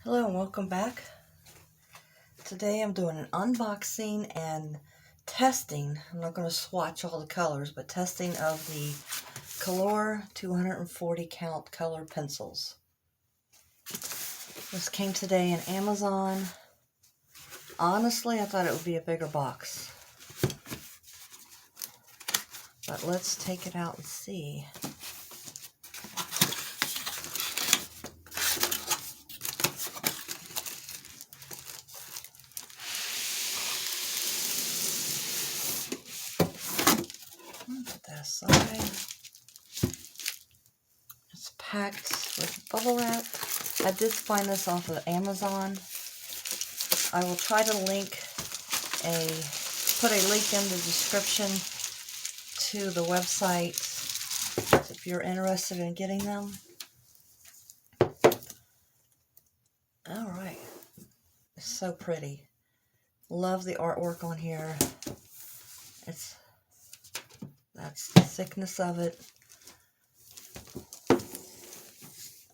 Hello and welcome back. Today I'm doing an unboxing and testing. I'm not going to swatch all the colors, but testing of the Kalour 240 count color pencils. This came today in Amazon. Honestly, I thought it would be a bigger box. But let's take it out and see. Put that aside. It's packed with bubble wrap. I did find this off of Amazon. I will try to put a link in the description to the website if you're interested in getting them. Alright, it's so pretty. Love the artwork on here. That's the thickness of it.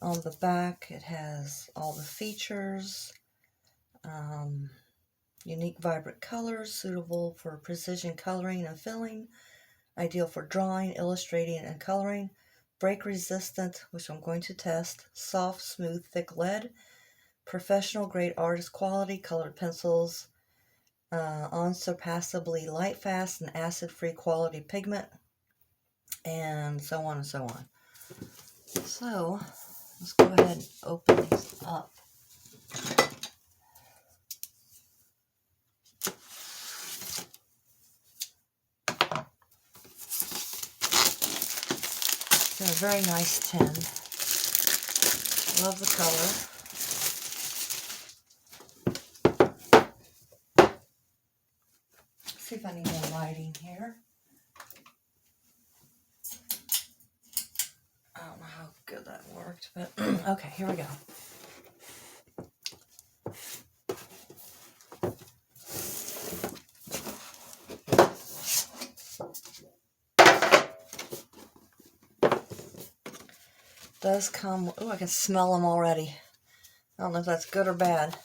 On the back it has all the features. Unique vibrant colors suitable for precision coloring and filling. Ideal for drawing, illustrating, and coloring. Break resistant, which I'm going to test. Soft, smooth, thick lead. Professional grade artist quality colored pencils. Unsurpassably light fast and acid free quality pigment. And so on and so on. So let's go ahead and open these up. It's in a very nice tin. Love the color. Let's see if I need more lighting here. I don't know how good that worked, but okay, here we go. Does come, oh, I can smell them already. I don't know if that's good or bad.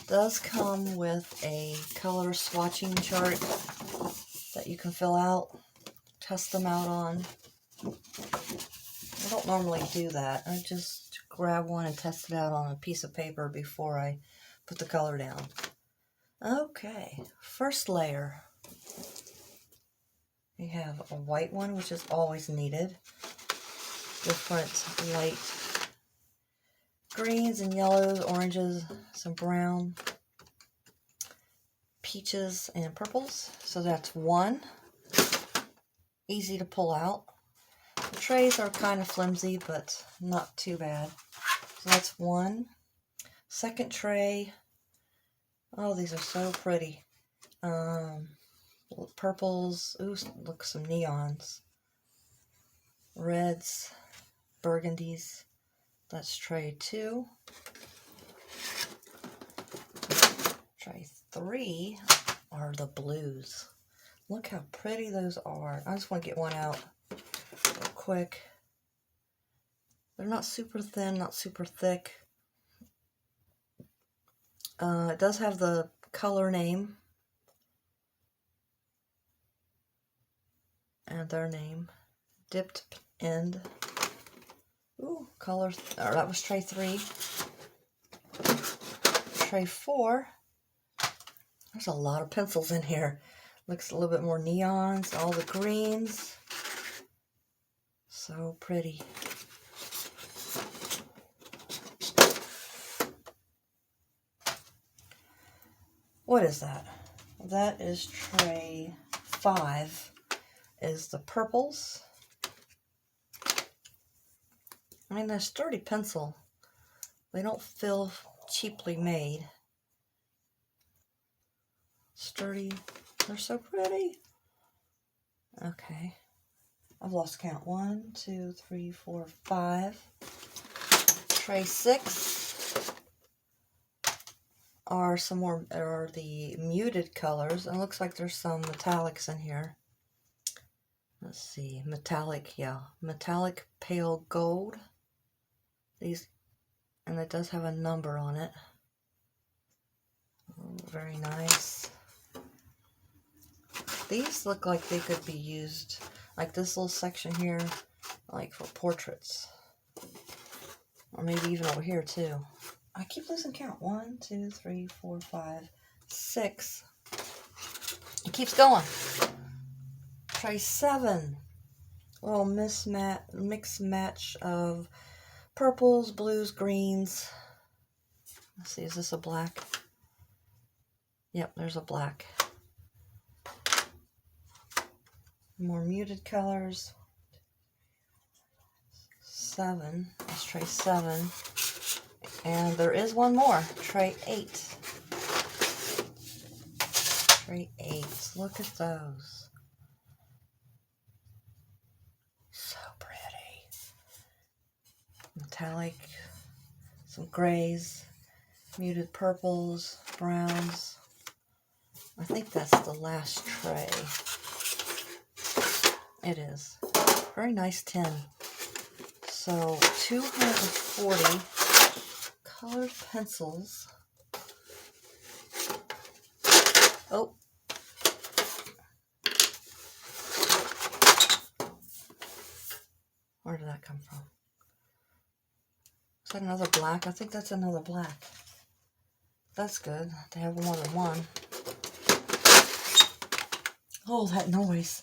Does come with a color swatching chart that you can fill out, test them out on. I don't normally do that. I just grab one and test it out on a piece of paper before I put the color down. Okay, first layer. We have a white one, which is always needed. Different light greens and yellows, oranges, some brown, peaches, and purples. So that's one. Easy to pull out. The trays are kind of flimsy, but not too bad. So that's one. Second tray. Oh, these are so pretty. Purples. Ooh, look, some neons. Reds. Burgundies. That's tray 2. Tray 3 are the blues. Look how pretty those are. I just want to get one out real quick. They're not super thin, not super thick. It does have the color name and their name. Dipped end. Ooh, color. Oh, that was tray 3. Tray 4. There's a lot of pencils in here. Looks a little bit more neons. All the greens. So pretty. What is that? That is tray 5. Is the purples. I mean, they're sturdy pencil. They don't feel cheaply made. Sturdy. They're so pretty. Okay. I've lost count. 1, 2, 3, 4, 5. Tray 6 are the muted colors. It looks like there's some metallics in here. Let's see, metallic, yeah, metallic pale gold. These, And it does have a number on it. Ooh, very nice. These look like they could be used, like this little section here, like for portraits. Or maybe even over here too. I keep losing count. 1, 2, 3, 4, 5, 6. It keeps going. Tray 7. A little mix match of purples, blues, greens. Let's see, is this a black? Yep, there's a black. More muted colors. 7. That's tray 7. And there is one more. Tray 8. Tray 8. Look at those. So pretty. Metallic. Some grays. Muted purples. Browns. I think that's the last tray. It is. Very nice tin. So 240 colored pencils. Oh. Where did that come from? Is that another black? I think that's another black. That's good. They have more than one. Oh, that noise.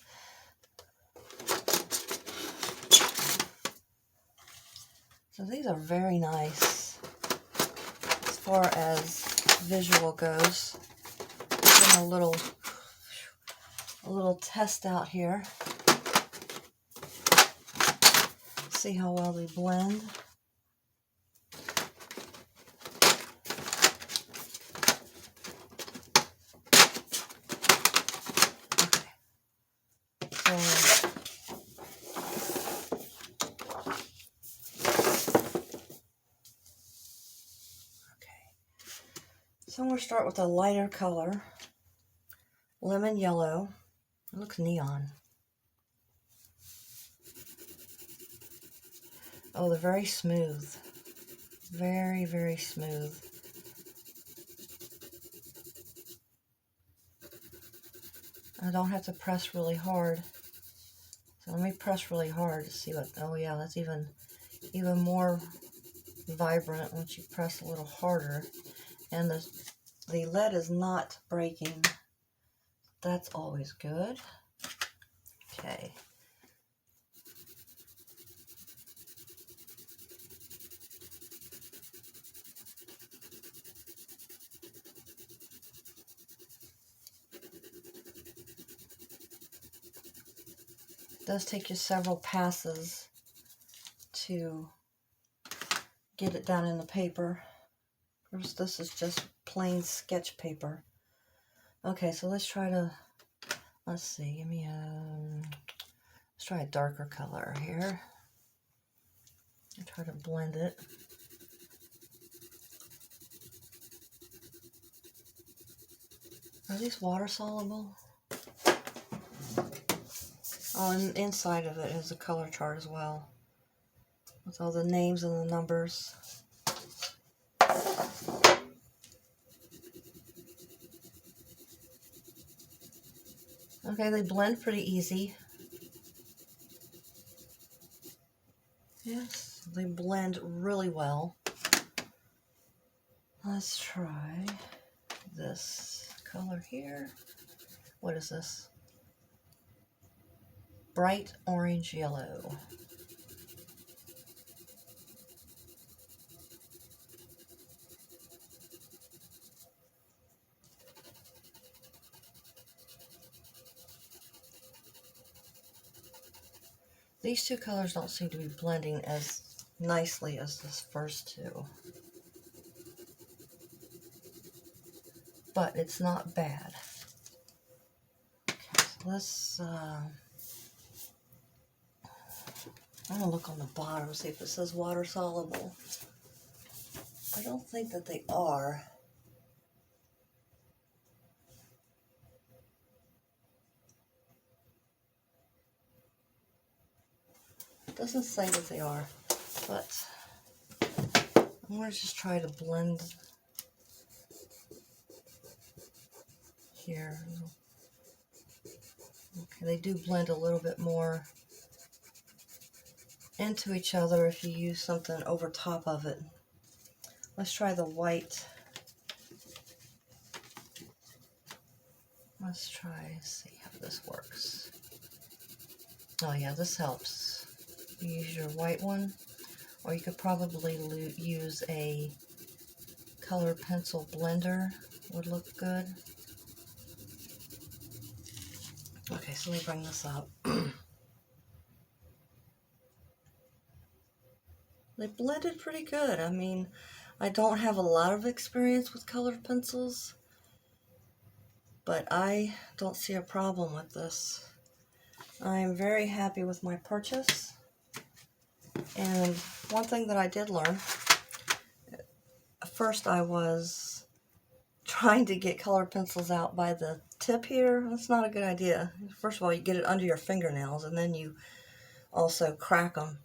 So these are very nice as far as visual goes. Doing a little test out here. See how well they blend. So I'm going to start with a lighter color, lemon yellow. It looks neon. Oh, they're very smooth. Very, very smooth. I don't have to press really hard. So let me press really hard to see what, oh yeah, that's even more vibrant once you press a little harder. And the lead is not breaking. That's always good. Okay. It does take you several passes to get it down in the paper. First, this is just plain sketch paper. Okay, so let's try to, let's see, give me let's try a darker color here. I'll try to blend it. Are these water soluble? Oh, and inside of it is a color chart as well, with all the names and the numbers. Okay, they blend pretty easy. Yes, they blend really well. Let's try this color here. What is this? Bright orange yellow. These two colors don't seem to be blending as nicely as this first two. But it's not bad. Okay, so let's I'm gonna look on the bottom, see if it says water soluble. I don't think that they are. It doesn't say that they are, but I'm going to just try to blend here. Okay, they do blend a little bit more into each other if you use something over top of it. Let's try the white. Let's try, see how this works. Oh yeah, this helps. You use your white one, or you could probably use a color pencil blender, would look good. Okay, so let me bring this up. They blended pretty good. I mean, I don't have a lot of experience with colored pencils, but I don't see a problem with this. I'm very happy with my purchase. And one thing that I did learn, first I was trying to get colored pencils out by the tip here. That's not a good idea. First of all, you get it under your fingernails, and then you also crack them.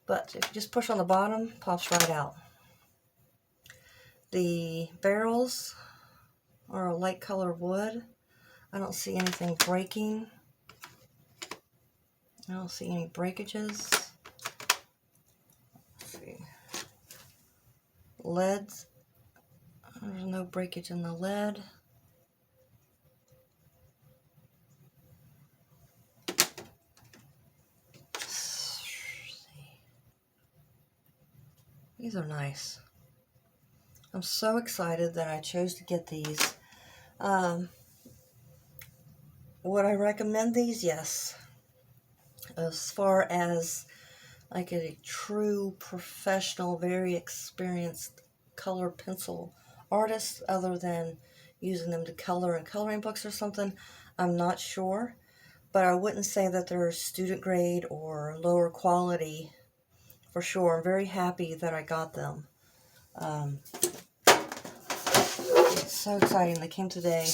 But if you just push on the bottom, pops right out. The barrels are a light color wood. I don't see anything breaking. I don't see any breakages. Let's see. Leads. There's no breakage in the lead. These are nice. I'm so excited that I chose to get these. Would I recommend these? Yes. As far as like a true professional, very experienced color pencil artist, other than using them to color in coloring books or something, I'm not sure. But I wouldn't say that they're student grade or lower quality for sure. I'm very happy that I got them. It's so exciting. They came today,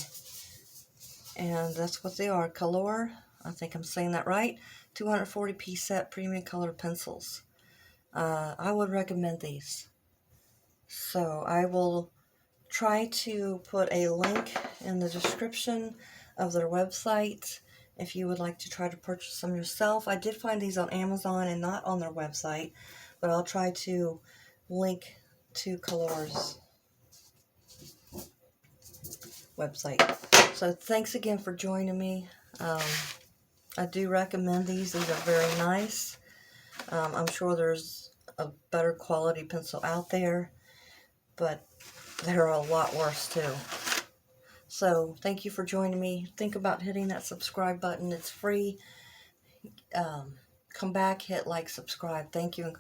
and that's what they are. Kalour, I think I'm saying that right. 240 piece set premium color pencils. I would recommend these. So I will try to put a link in the description of their website if you would like to try to purchase them yourself. I did find these on Amazon and not on their website, but I'll try to link to Kalour's website. So thanks again for joining me. I do recommend these. These are very nice. I'm sure there's a better quality pencil out there, but there are a lot worse too. So thank you for joining me. Think about hitting that subscribe button. It's free. Come back, hit like, subscribe. Thank you.